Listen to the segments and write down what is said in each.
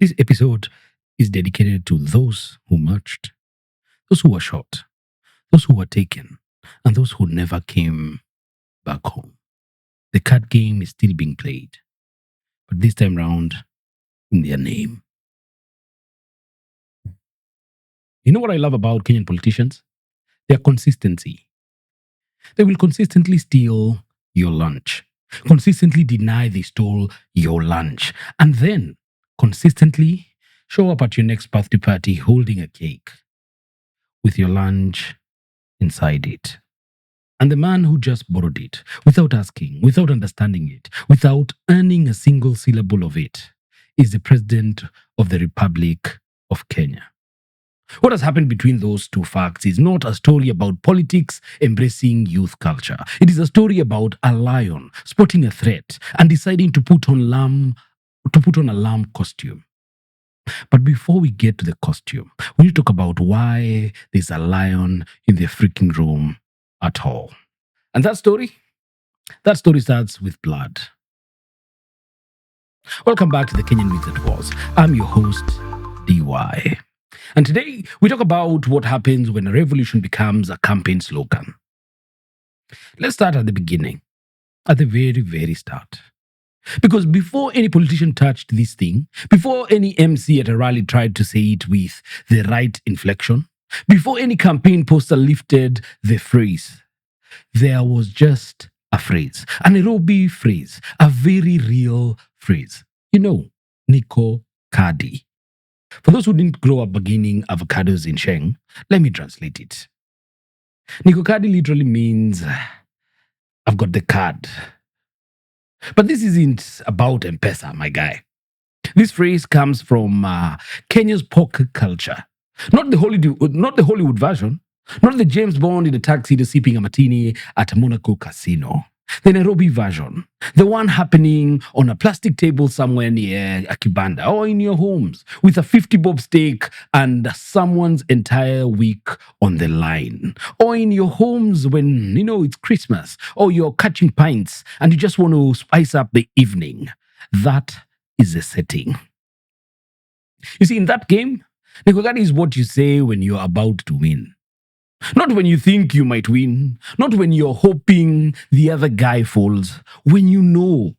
This episode is dedicated to those who marched, those who were shot, those who were taken, and those who never came back home. The card game is still being played, but this time round in their name. You know what I love about Kenyan politicians? Their consistency. They will consistently steal your lunch, consistently deny they stole your lunch, and then consistently show up at your next birthday party holding a cake with your lunch inside it. And the man who just borrowed it, without asking, without understanding it, without earning a single syllable of it, is the President of the Republic of Kenya. What has happened between those two facts is not a story about politics embracing youth culture. It is a story about a lion spotting a threat and deciding to put on a lamb costume. But before we get to the costume, we need to talk about why there's a lion in the freaking room at all. And that story starts with blood. Welcome back to the Kenyan Myth That Was. I'm your host, DY. And today we talk about what happens when a revolution becomes a campaign slogan. Let's start at the beginning, at the very, very start. Because before any politician touched this thing, before any MC at a rally tried to say it with the right inflection, before any campaign poster lifted the phrase, there was just a phrase, a Nairobi phrase, a very real phrase. You know, Niko Kadi. For those who didn't grow up beginning avocados in Sheng, let me translate it. Niko Kadi literally means, I've got the card. But this isn't about M-Pesa, my guy. This phrase comes from Kenya's poker culture. Not the Hollywood version, not the James Bond in a tuxedo sipping a martini at a Monaco casino. The Nairobi version, the one happening on a plastic table somewhere near a kibanda or in your homes with a 50 bob steak and someone's entire week on the line. Or in your homes when, it's Christmas or you're catching pints and you just want to spice up the evening. That is the setting. You see, in that game, Niko Kadi is what you say when you're about to win. Not when you think you might win, not when you're hoping the other guy falls, when you know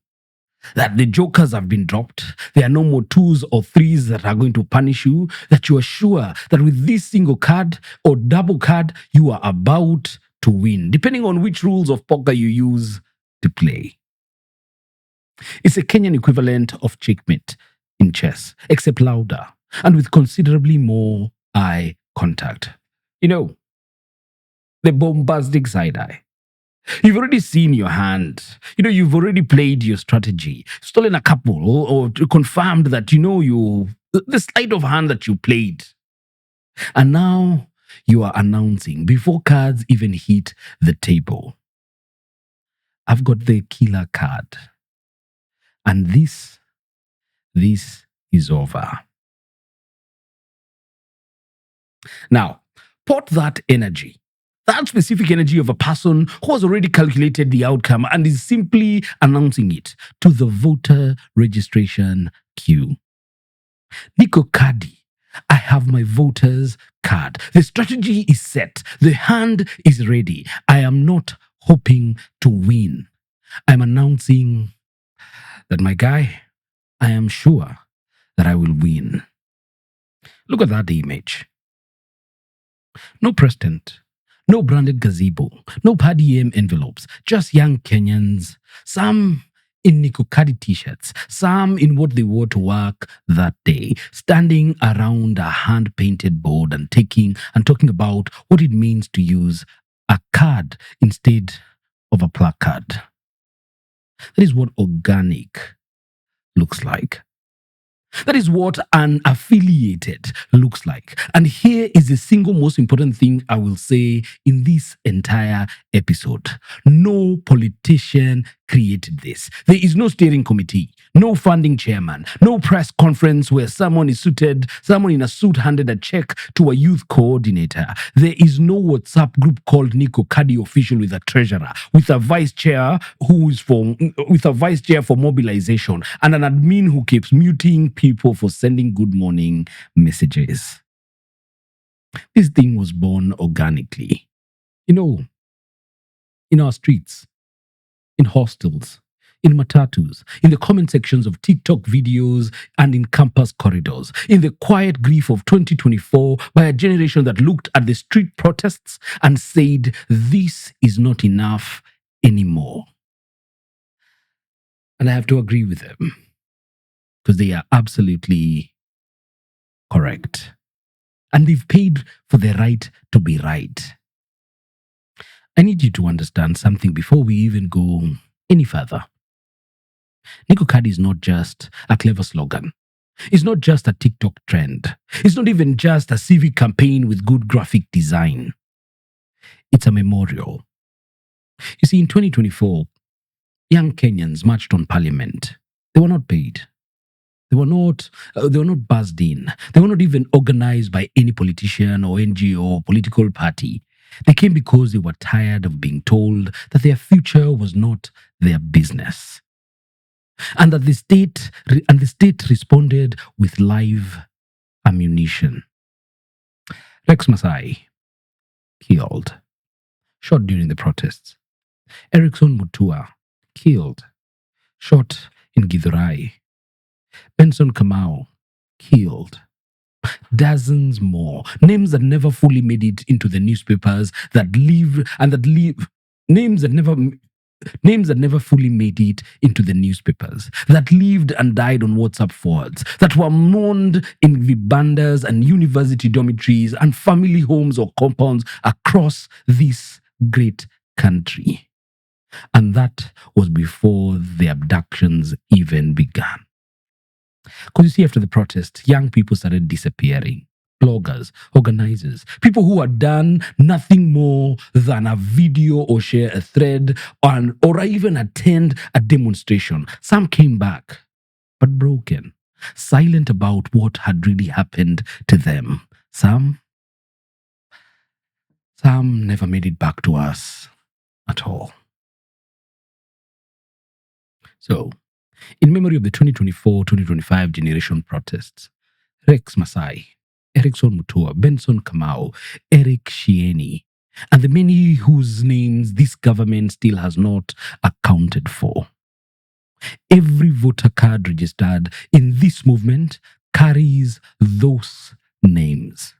that the jokers have been dropped, there are no more 2s or 3s that are going to punish you, that you are sure that with this single card or double card, you are about to win, depending on which rules of poker you use to play. It's a Kenyan equivalent of checkmate in chess, except louder and with considerably more eye contact. The bombastic side eye. You've already seen your hand. You've already played your strategy, stolen a couple, or confirmed that the sleight of hand that you played. And now you are announcing before cards even hit the table, I've got the killer card. And this is over. Now, put that energy. That specific energy of a person who has already calculated the outcome and is simply announcing it to the voter registration queue. Niko Kadi, I have my voter's card. The strategy is set. The hand is ready. I am not hoping to win. I'm announcing that, my guy, I am sure that I will win. Look at that image. No president. No branded gazebo, no Paddy M envelopes, just young Kenyans, some in Niko Kadi t-shirts, some in what they wore to work that day, standing around a hand-painted board and talking about what it means to use a card instead of a placard. That is what organic looks like. That is what an affiliated looks like. And here is the single most important thing I will say in this entire episode. No politician created this. There is no steering committee, no funding chairman, no press conference where someone in a suit handed a check to a youth coordinator. There is no WhatsApp group called Niko Kadi official with a treasurer, with a vice chair for mobilization, and an admin who keeps muting people for sending good morning messages. This thing was born organically. In our streets, in hostels, in matatus, in the comment sections of TikTok videos, and in campus corridors, in the quiet grief of 2024 by a generation that looked at the street protests and said, this is not enough anymore. And I have to agree with them because they are absolutely correct. And they've paid for the right to be right. I need you to understand something before we even go any further. Niko Kadi is not just a clever slogan. It's not just a TikTok trend. It's not even just a civic campaign with good graphic design. It's a memorial. You see, in 2024, young Kenyans marched on parliament. They were not paid. They were not buzzed in. They were not even organized by any politician or NGO or political party. They came because they were tired of being told that their future was not their business. And that the state responded with live ammunition. Rex Masai, killed, shot during the protests. Erickson Mutua, killed, shot in Githurai. Benson Kamau, killed. Dozens more. Names that never fully made it into the newspapers, names that never fully made it into the newspapers, that lived and died on WhatsApp forwards, that were mourned in vibandas and university dormitories and family homes or compounds across this great country. And that was before the abductions even began. Because you see, after the protest, young people started disappearing. Bloggers, organizers, people who had done nothing more than a video or share a thread or even attend a demonstration. Some came back, but broken, silent about what had really happened to them. Some never made it back to us at all. So, in memory of the 2024-2025 generation protests, Rex Masai, Erickson Mutua, Benson Kamau, Eric Shieni, and the many whose names this government still has not accounted for. Every voter card registered in this movement carries those names.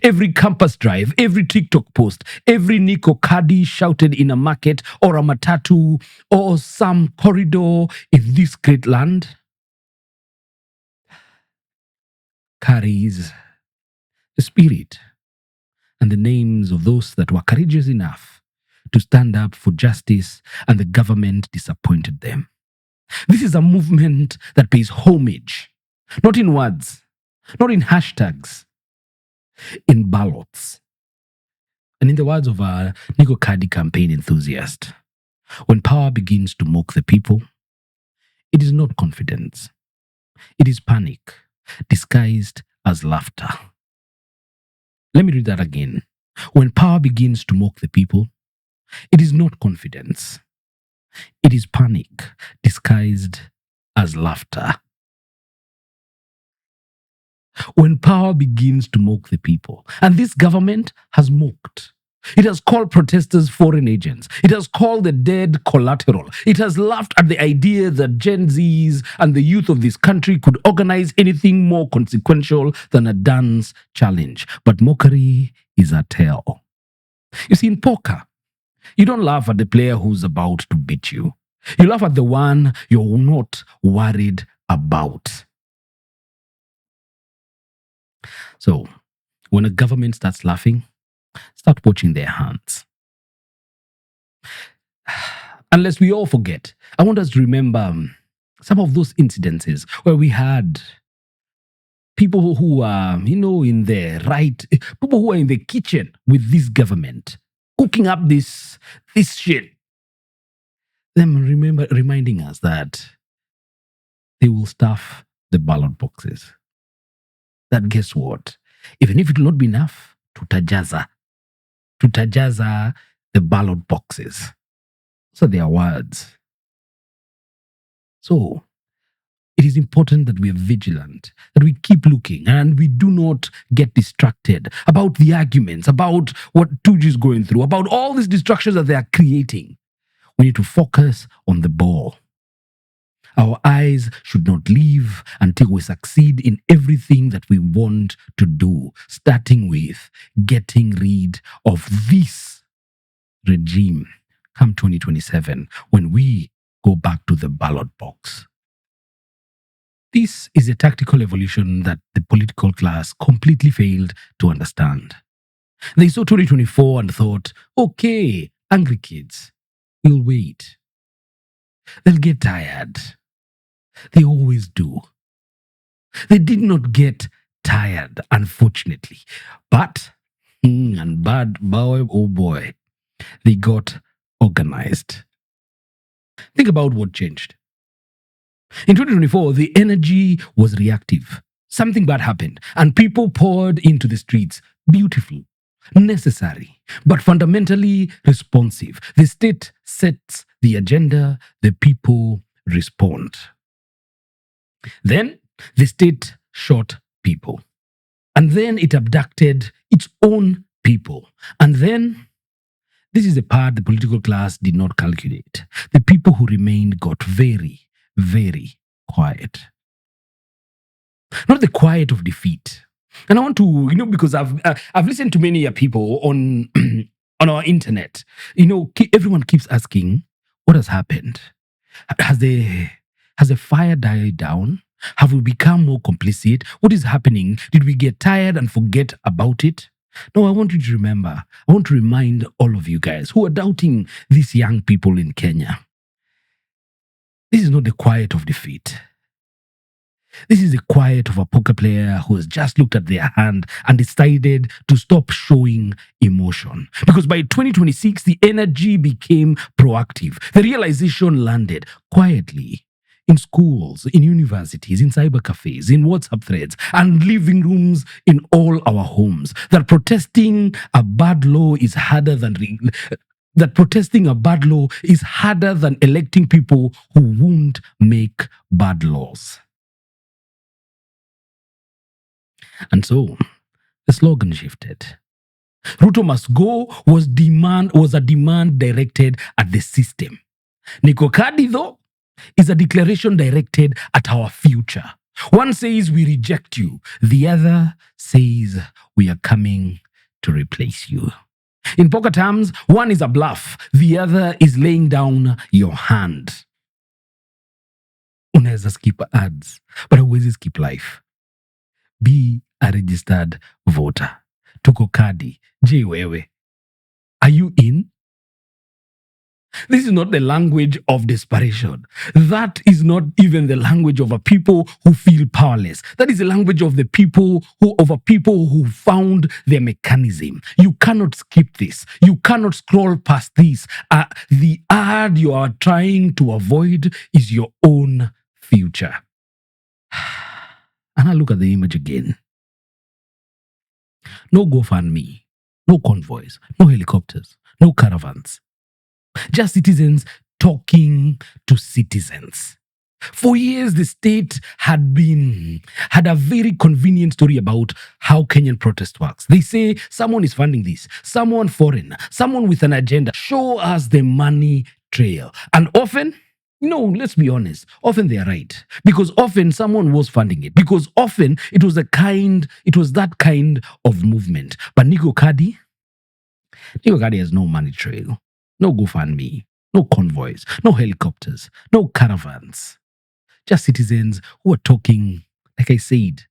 Every campus drive, every TikTok post, every Niko Kadi shouted in a market or a matatu or some corridor in this great land carries the spirit and the names of those that were courageous enough to stand up for justice and the government disappointed them. This is a movement that pays homage, not in words, not in hashtags, in ballots. And in the words of a Niko Kadi campaign enthusiast, when power begins to mock the people, it is not confidence. It is panic disguised as laughter. Let me read that again. When power begins to mock the people, it is not confidence. It is panic disguised as laughter. When power begins to mock the people, and this government has mocked. It has called protesters foreign agents. It has called the dead collateral. It has laughed at the idea that Gen Zs and the youth of this country could organize anything more consequential than a dance challenge. But mockery is a tale. You see, in poker, you don't laugh at the player who's about to beat you. You laugh at the one you're not worried about. So, when a government starts laughing, start watching their hands. And lest we all forget, I want us to remember some of those incidences where we had people who are, in people who are in the kitchen with this government, cooking up this shit. Then remember us that they will stuff the ballot boxes. That guess what? Even if it will not be enough, tutajaza the ballot boxes. So they are words. So it is important that we are vigilant, that we keep looking and we do not get distracted about the arguments, about what Tuju is going through, about all these distractions that they are creating. We need to focus on the ball. Our eyes should not leave until we succeed in everything that we want to do, starting with getting rid of this regime come 2027 when we go back to the ballot box. This is a tactical evolution that the political class completely failed to understand. They saw 2024 and thought, okay, angry kids, we'll wait. They'll get tired. They always do. They did not get tired, unfortunately. But, and bad boy, oh boy, they got organized. Think about what changed. In 2024, the energy was reactive. Something bad happened, and people poured into the streets. Beautiful, necessary, but fundamentally responsive. The state sets the agenda, the people respond. Then the state shot people. And then it abducted its own people. And then, this is the part the political class did not calculate. The people who remained got very, very quiet. Not the quiet of defeat. And I want to, because I've listened to many people on on our internet. Everyone keeps asking, what has happened? Has the fire died down? Have we become more complicit? What is happening? Did we get tired and forget about it? No, I want you to remember. I want to remind all of you guys who are doubting these young people in Kenya. This is not the quiet of defeat. This is the quiet of a poker player who has just looked at their hand and decided to stop showing emotion. Because by 2026, the energy became proactive. The realization landed quietly in schools, in universities, in cyber cafes, in WhatsApp threads, and living rooms in all our homes. That protesting a bad law is harder than electing people who won't make bad laws. And so the slogan shifted. Ruto must go was a demand directed at the system. Niko Kadi, though, is a declaration directed at our future. One says we reject you. The other says we are coming to replace you. In poker terms, one is a bluff. The other is laying down your hand. Unaweza skip ads, but huwezi skip life. Be a registered voter. Niko Kadi, je wewe. Are you in? This is not the language of desperation. That is not even the language of a people who feel powerless. That is the language of the people who found their mechanism. You cannot skip this. You cannot scroll past this. The ad you are trying to avoid is your own future. And I look at the image again. No GoFundMe, no convoys, no helicopters, no caravans. Just citizens talking to citizens. For years, the state had a very convenient story about how Kenyan protest works. They say someone is funding this, someone foreign, someone with an agenda. Show us the money trail. And often, let's be honest, often they are right. Because often someone was funding it. Because often it was that kind of movement. But Niko Kadi has no money trail. No GoFundMe, no convoys, no helicopters, no caravans. Just citizens who are talking, like I said,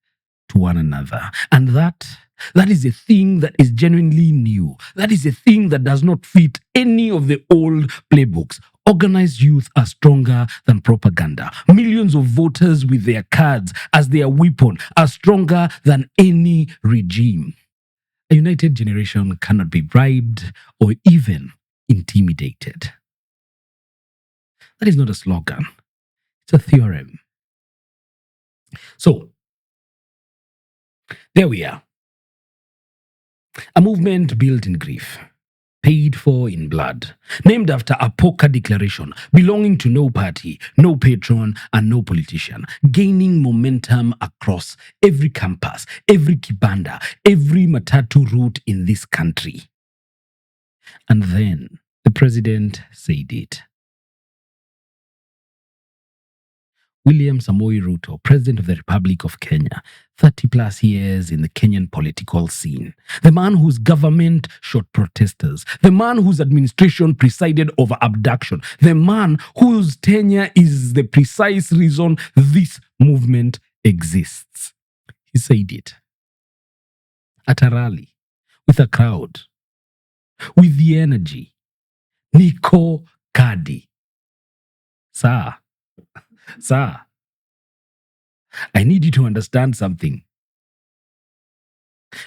to one another. And that is a thing that is genuinely new. That is a thing that does not fit any of the old playbooks. Organized youth are stronger than propaganda. Millions of voters with their cards as their weapon are stronger than any regime. A united generation cannot be bribed or even intimidated. That is not a slogan. It's a theorem. So there we are. A movement built in grief, paid for in blood, named after a poker declaration, belonging to no party, no patron, and no politician, gaining momentum across every campus, every kibanda, every matatu route in this country. And then the president said it. William Samoei Ruto, President of the Republic of Kenya, 30 plus years in the Kenyan political scene. The man whose government shot protesters. The man whose administration presided over abduction. The man whose tenure is the precise reason this movement exists. He said it at a rally, with a crowd, with the energy. Niko Kadi. Sir, I need you to understand something.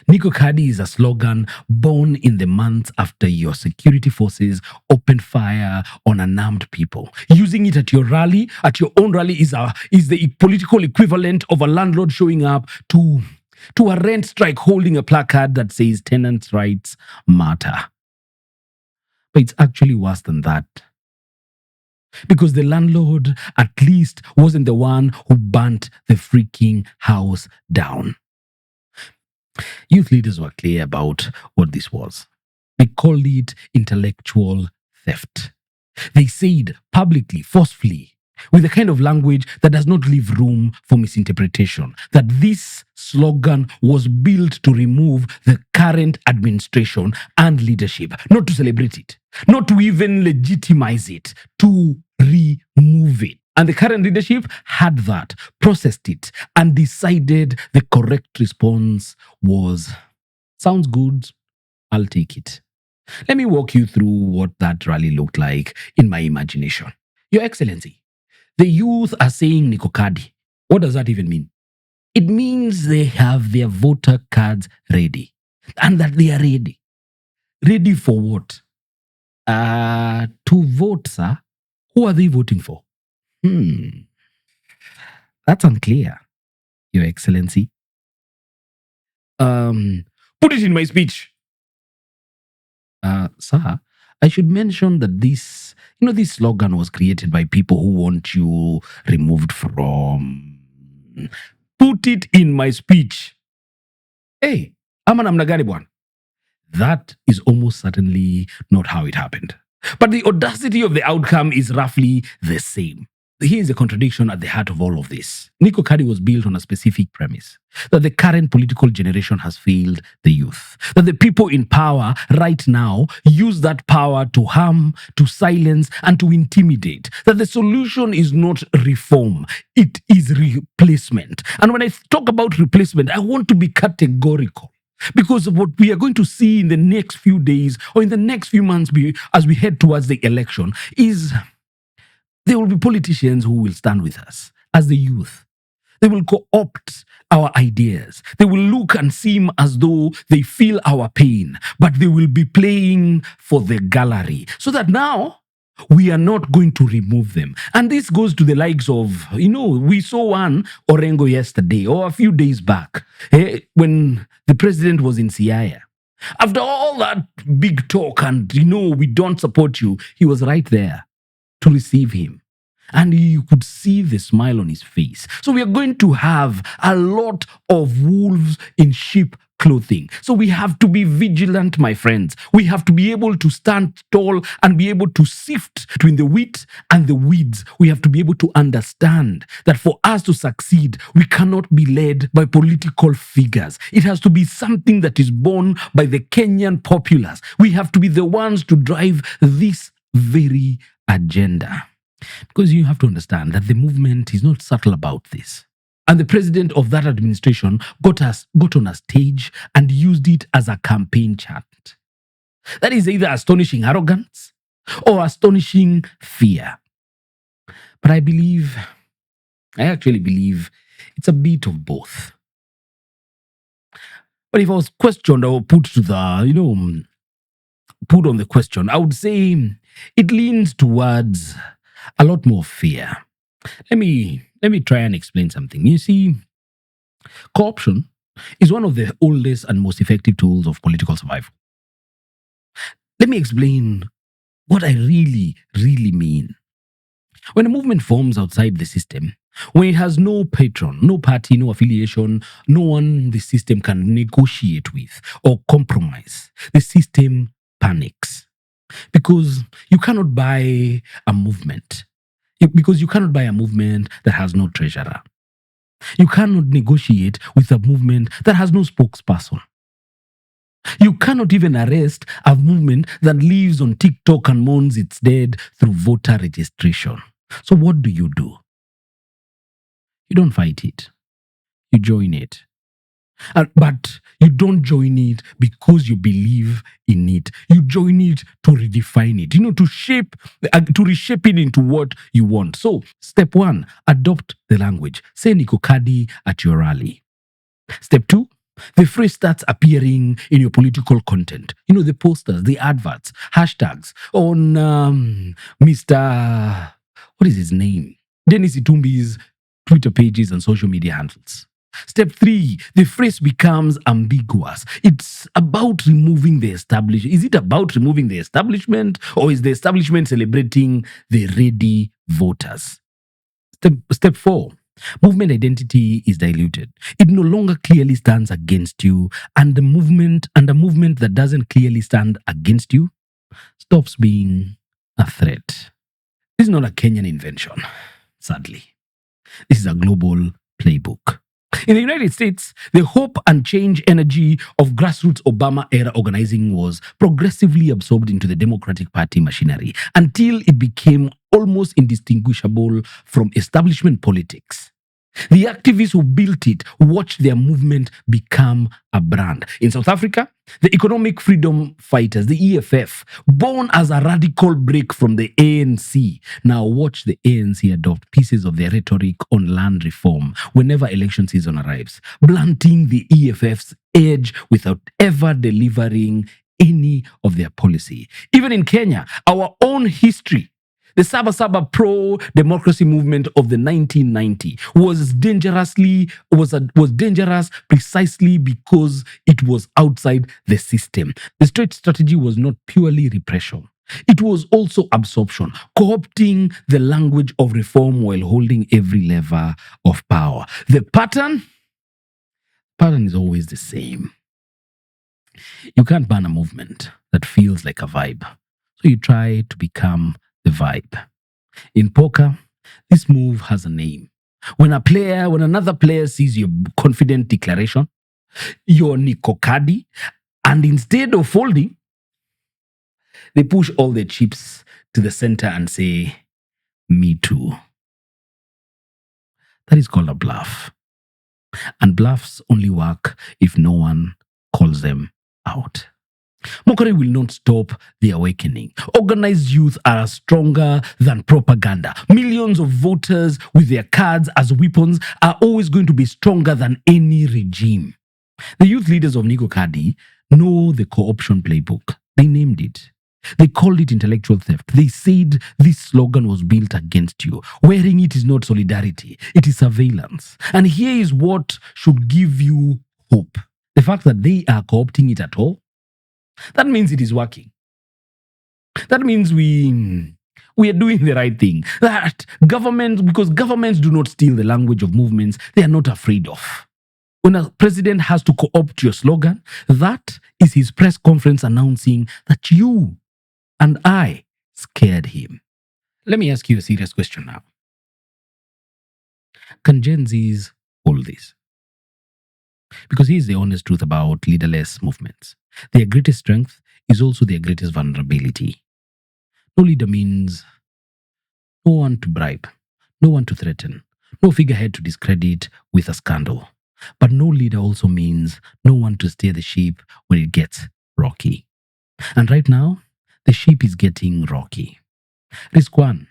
Niko Kadi is a slogan born in the months after your security forces opened fire on unarmed people. Using it at your rally, at your own rally, is the political equivalent of a landlord showing up to a rent strike holding a placard that says tenants' rights matter. But it's actually worse than that. Because the landlord at least wasn't the one who burnt the freaking house down. Youth leaders were clear about what this was. They called it intellectual theft. They said publicly, forcefully, with a kind of language that does not leave room for misinterpretation, that this slogan was built to remove the current administration and leadership, not to celebrate it, not to even legitimize it, to remove it. And the current leadership had that, processed it, and decided the correct response was, sounds good, I'll take it. Let me walk you through what that rally looked like in my imagination. Your Excellency, the youth are saying Niko Kadi. What does that even mean? It means they have their voter cards ready, and that they are ready. Ready for what? To vote, sir. Who are they voting for? That's unclear, Your Excellency. Put it in my speech. Sir, I should mention that this slogan was created by people who want you removed from. Put it in my speech. Hey, ama namna gani bwana? That is almost certainly not how it happened. But the audacity of the outcome is roughly the same. Here is a contradiction at the heart of all of this. Niko Kadi was built on a specific premise, that the current political generation has failed the youth, that the people in power right now use that power to harm, to silence, and to intimidate, that the solution is not reform, it is replacement. And when I talk about replacement, I want to be categorical. Because what we are going to see in the next few days or in the next few months as we head towards the election is there will be politicians who will stand with us as the youth. They will co-opt our ideas. They will look and seem as though they feel our pain, but they will be playing for the gallery. So that now we are not going to remove them. And this goes to the likes of, we saw one Orengo yesterday or a few days back when the president was in Siaya. After all that big talk and, we don't support you, he was right there to receive him. And you could see the smile on his face. So we are going to have a lot of wolves in sheep clothing. So we have to be vigilant, my friends. We have to be able to stand tall and be able to sift between the wheat and the weeds. We have to be able to understand that for us to succeed, we cannot be led by political figures. It has to be something that is born by the Kenyan populace. We have to be the ones to drive this very agenda. Because you have to understand that the movement is not subtle about this. And the president of that administration got on a stage and used it as a campaign chant. That is either astonishing arrogance or astonishing fear. But I actually believe it's a bit of both. But if I was questioned or put on the question, I would say it leans towards a lot more fear. Let me try and explain something. You see, co-option is one of the oldest and most effective tools of political survival. Let me explain what I really mean. When a movement forms outside the system, when it has no patron, no party, no affiliation, no one the system can negotiate with or compromise, the system panics. Because you cannot buy a movement. Because you cannot buy a movement that has no treasurer. You cannot negotiate with a movement that has no spokesperson. You cannot even arrest a movement that lives on TikTok and mourns it's dead through voter registration. So what do? You don't fight it. You join it. But you don't join it because you believe in it. You join it to redefine it, to reshape it into what you want. So, step 1, adopt the language. Say Niko Kadi at your rally. Step 2, the phrase starts appearing in your political content. The posters, the adverts, hashtags on Mr. What is his name? Dennis Itumbi's Twitter pages and social media handles. Step 3, the phrase becomes ambiguous. It's about removing the establishment. Is it about removing the establishment, or is the establishment celebrating the ready voters? Step 4, movement identity is diluted. It no longer clearly stands against you, and a movement that doesn't clearly stand against you stops being a threat. This is not a Kenyan invention, sadly. This is a global playbook. In the United States, the hope and change energy of grassroots Obama era organizing was progressively absorbed into the Democratic Party machinery until it became almost indistinguishable from establishment politics. The activists who built it watched their movement become a brand. In South Africa, the Economic Freedom Fighters, the EFF, born as a radical break from the ANC, now watch the ANC adopt pieces of their rhetoric on land reform whenever election season arrives, blunting the EFF's edge without ever delivering any of their policy. Even in Kenya, our own history, the Saba Saba pro-democracy movement of the 1990s was dangerous precisely because it was outside the system. The state strategy was not purely repression. It was also absorption, co-opting the language of reform while holding every lever of power. The pattern is always the same. You can't ban a movement that feels like a vibe. So you try to become the vibe. In poker, this move has a name. When another player sees your confident declaration, your Niko Kadi, and instead of folding, they push all their chips to the center and say, "Me too." That is called a bluff. And bluffs only work if no one calls them out. Mockery will not stop the awakening. Organized youth are stronger than propaganda. Millions of voters with their cards as weapons are always going to be stronger than any regime. The youth leaders of Niko Kadi know the co-option playbook. They named it. They called it intellectual theft. They said this slogan was built against you. Wearing it is not solidarity, it is surveillance. And here is what should give you hope. The fact that they are co-opting it at all, that means it is working. That means we are doing the right thing. Because governments do not steal the language of movements they are not afraid of. When a president has to co-opt your slogan, that is his press conference announcing that you and I scared him. Let me ask you a serious question now. Can Gen Zs hold this? Because here's the honest truth about leaderless movements. Their greatest strength is also their greatest vulnerability. No leader means no one to bribe, no one to threaten, no figurehead to discredit with a scandal. But no leader also means no one to steer the ship when it gets rocky. And right now, the ship is getting rocky. Risk 1,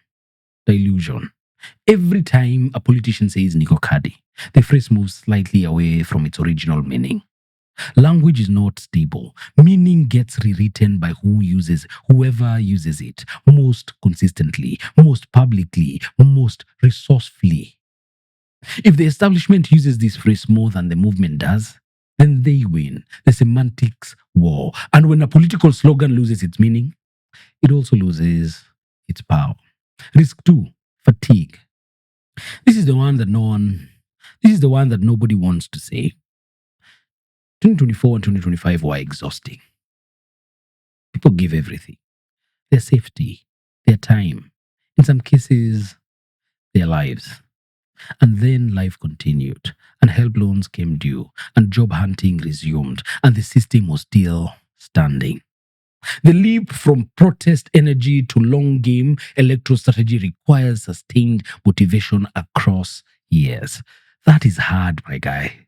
dilution. Every time a politician says Niko Kadi, the phrase moves slightly away from its original meaning. Language is not stable. Meaning gets rewritten by whoever uses it most consistently, most publicly, most resourcefully. If the establishment uses this phrase more than the movement does, then they win the semantics war. And when a political slogan loses its meaning, it also loses its power. Risk two, fatigue. This is the one that nobody wants to say. 2024 and 2025 were exhausting. People give everything. Their safety, their time, in some cases, their lives. And then life continued, and help loans came due, and job hunting resumed, and the system was still standing. The leap from protest energy to long game electoral strategy requires sustained motivation across years. That is hard, my guy.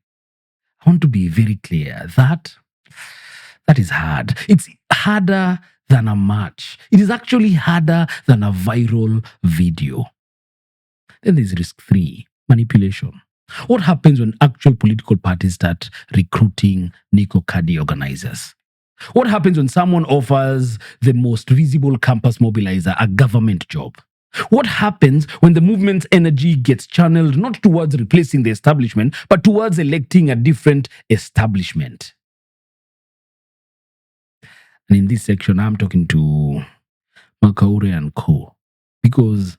I want to be very clear. That is hard. It's harder than a match. It is actually harder than a viral video. Then there's risk three, manipulation. What happens when actual political parties start recruiting Niko Kadi organizers? What happens when someone offers the most visible campus mobilizer a government job? What happens when the movement's energy gets channeled not towards replacing the establishment, but towards electing a different establishment? And in this section, I'm talking to Makaure and Co. because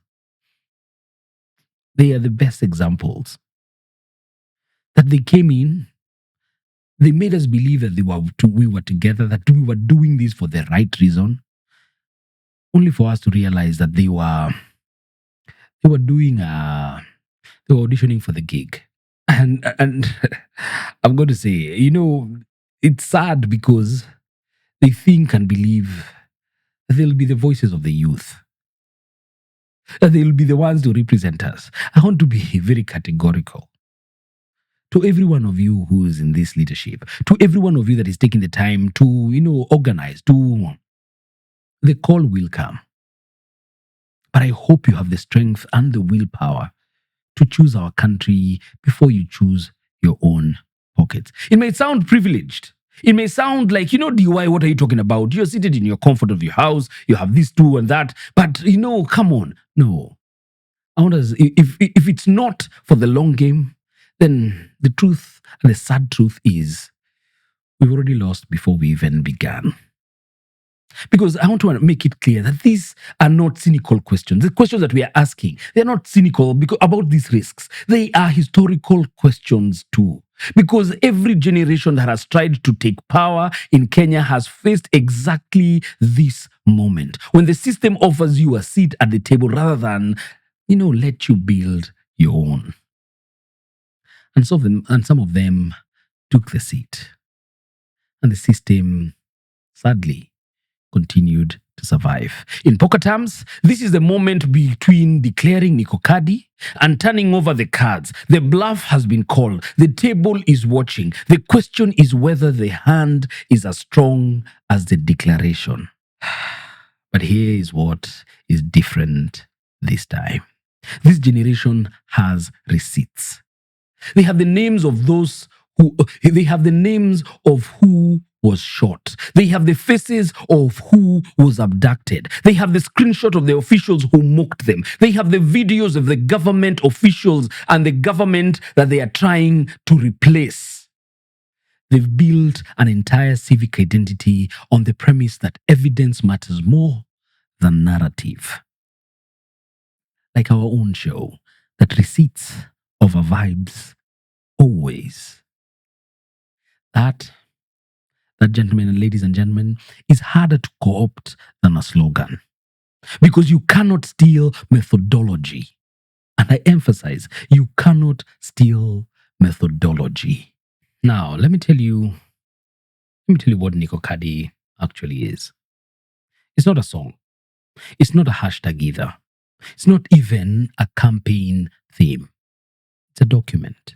they are the best examples. That they came in, they made us believe that we were together, that we were doing this for the right reason, only for us to realize that they were auditioning for the gig. And I'm going to say, it's sad because they think and believe that they'll be the voices of the youth, that they'll be the ones to represent us. I want to be very categorical. To every one of you who is in this leadership, to every one of you that is taking the time to, organize, the call will come. But I hope you have the strength and the willpower to choose our country before you choose your own pockets. It may sound privileged. It may sound like, DY, what are you talking about? You're seated in your comfort of your house. You have this, too, and that. But, come on. No. I want us, if it's not for the long game, then the truth and the sad truth is we've already lost before we even began. Because I want to make it clear that these are not cynical questions. The questions that we are asking, they're not cynical about these risks. They are historical questions too. Because every generation that has tried to take power in Kenya has faced exactly this moment. When the system offers you a seat at the table rather than, let you build your own. And some of them took the seat. And the system, sadly, continued to survive. In poker terms, this is the moment between declaring Niko Kadi and turning over the cards. The bluff has been called. The table is watching. The question is whether the hand is as strong as the declaration. But here is what is different this time. This generation has receipts. They have the names of who was shot. They have the faces of who was abducted. They have the screenshot of the officials who mocked them. They have the videos of the government officials and the government that they are trying to replace. They've built an entire civic identity on the premise that evidence matters more than narrative. Like our own show, that receipts over vibes always. That, gentlemen and ladies and gentlemen, is harder to co-opt than a slogan. Because you cannot steal methodology. And I emphasize, you cannot steal methodology. Now, let me tell you what Niko Kadi actually is. It's not a song. It's not a hashtag either. It's not even a campaign theme. It's a document.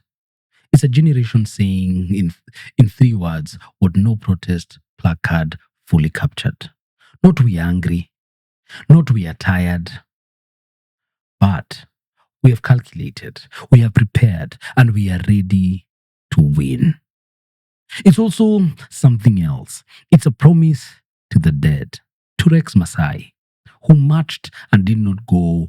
It's a generation saying in 3 words what no protest placard fully captured. Not we are angry, not we are tired, but we have calculated, we have prepared, and we are ready to win. It's also something else. It's a promise to the dead, to Rex Masai, who marched and did not go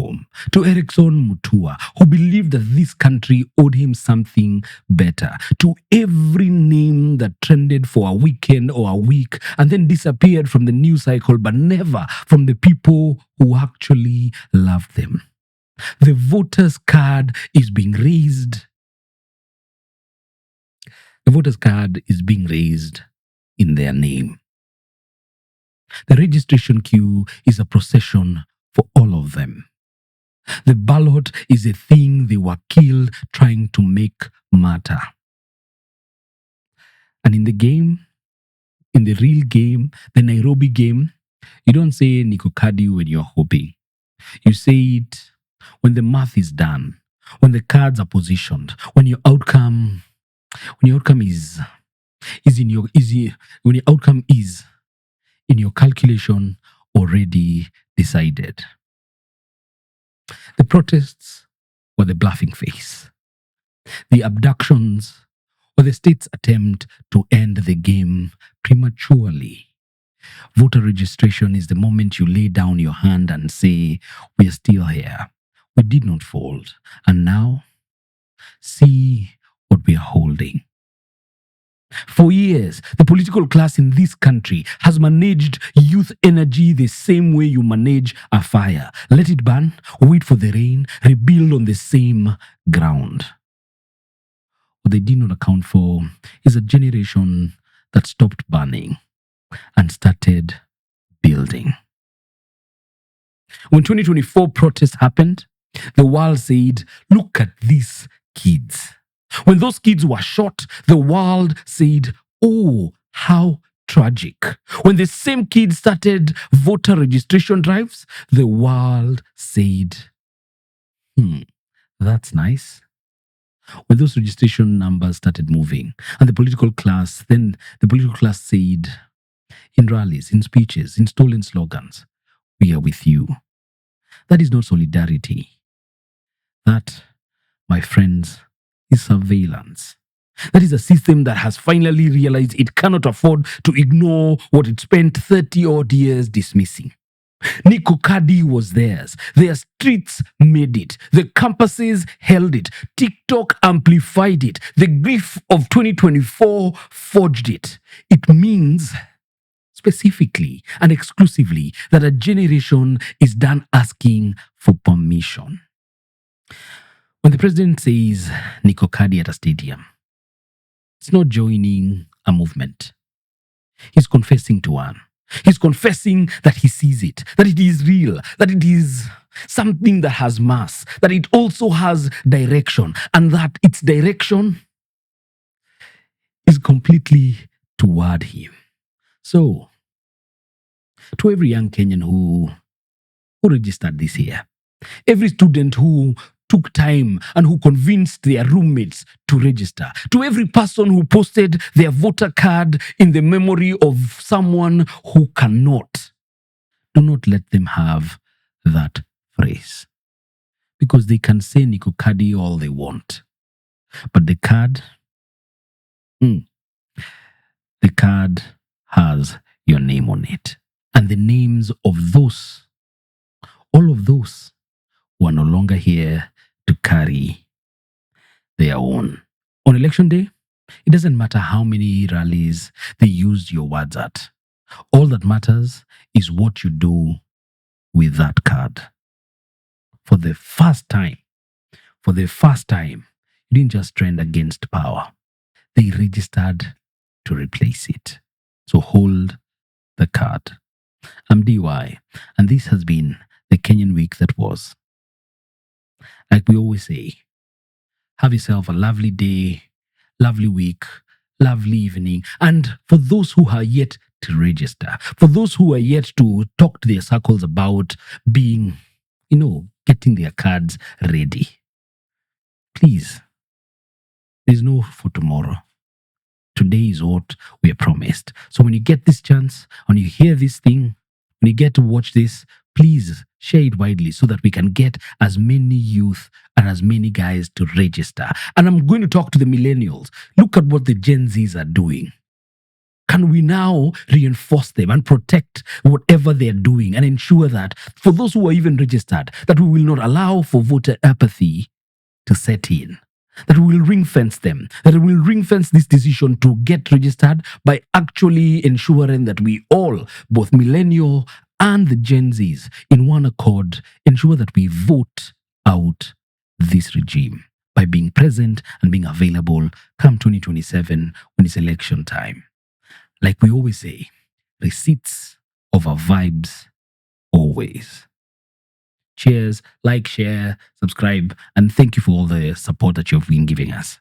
home, to Erickson Mutua, who believed that this country owed him something better, to every name that trended for a weekend or a week and then disappeared from the news cycle, but never from the people who actually loved them. The voters' card is being raised. The voters' card is being raised in their name. The registration queue is a procession for all of them. The ballot is a thing they were killed trying to make matter. And in the game, in the real game, the Nairobi game, you don't say Niko Kadi when you're hoping. You say it when the math is done, when the cards are positioned, when your outcome is in your calculation already decided. The protests were the bluffing face. The abductions were the state's attempt to end the game prematurely. Voter registration is the moment you lay down your hand and say, we are still here. We did not fold. And now, see what we are holding. For years, the political class in this country has managed youth energy the same way you manage a fire. Let it burn, wait for the rain, rebuild on the same ground. What they did not account for is a generation that stopped burning and started building. When 2024 protests happened, the world said, look at these kids. When those kids were shot, the world said, oh, how tragic. When the same kids started voter registration drives, the world said, that's nice. When those registration numbers started moving, and the political class said, in rallies, in speeches, in stolen slogans, we are with you. That is not solidarity. That, my friends, is surveillance. That is a system that has finally realized it cannot afford to ignore what it spent 30 odd years dismissing. Niko Kadi was theirs. Their streets made it. The campuses held it. TikTok amplified it. The grief of 2024 forged it. It means specifically and exclusively that a generation is done asking for permission. When the president says Niko Kadi at a stadium, it's not joining a movement. He's confessing to one. He's confessing that he sees it, that it is real, that it is something that has mass, that it also has direction, and that its direction is completely toward him. So, to every young Kenyan who registered this year, every student who took time and who convinced their roommates to register, to every person who posted their voter card in the memory of someone who cannot, do not let them have that phrase. Because they can say Niko Kadi all they want. But the card has your name on it. And the names of all of those who are no longer here to carry their own. On election day, it doesn't matter how many rallies they used your words at. All that matters is what you do with that card. For the first time, you didn't just trend against power. They registered to replace it. So hold the card. I'm DY, and this has been the Kenyan week that was. Like we always say, have yourself a lovely day, lovely week, lovely evening. And for those who are yet to register, for those who are yet to talk to their circles about being, getting their cards ready, please, there's no for tomorrow. Today is what we are promised. So when you get this chance, when you hear this thing, when you get to watch this, please share it widely so that we can get as many youth and as many guys to register. And I'm going to talk to the millennials. Look at what the Gen Zs are doing. can we now reinforce them and protect whatever they're doing and ensure that for those who are even registered, that we will not allow for voter apathy to set in? That we will ring fence them, that we will ring fence this decision to get registered by actually ensuring that we all, both millennial and the Gen Zs, in one accord, ensure that we vote out this regime by being present and being available come 2027 when it's election time. Like we always say, receipts over vibes always. Cheers, like, share, subscribe, and thank you for all the support that you've been giving us.